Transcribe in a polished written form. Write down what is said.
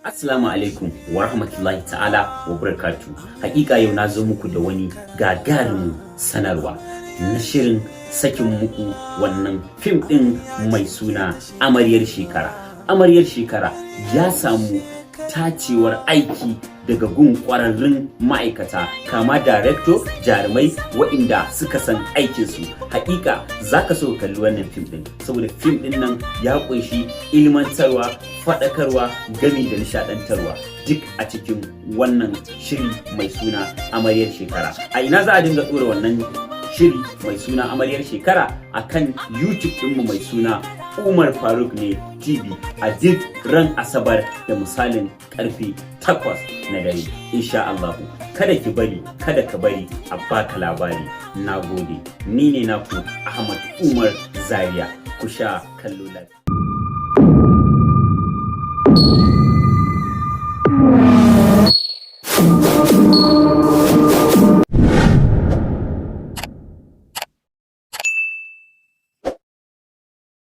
Assalamu alaikum wa rahmatullahi ta'ala wa barakatu. Hakika yau na zo muku da wani gagarumin sanarwa na shirin sakin muku wannan fim ɗin mai suna Amaryar Shekara. Amaryar Shekara ya samu tacewar aiki daga gun ƙwararrun ma'aikata kama director, jarumai waɗanda suka san aikinsu. Hakika za ka so kalli wannan fim ɗin saboda fim ɗin nan ya ƙunshi ilmantarwa, faɗakarwa, gami da nishaɗantarwa duk a cikin wannan shiri mai suna Amaryar Shekara. A ina za a dinga ɗora wannan shiri mai suna Amaryar Shekara? Akan YouTube ɗinmu mai suna Umar Faruk ne TV a duk ran Asabar da misalin karfe 8 na dare. Insha Allah, kada ki bari, kada ka bari a baka labari. Na gode. Ni ne naku Ahmad Umar Zaria. Ku sha kallo lafiya.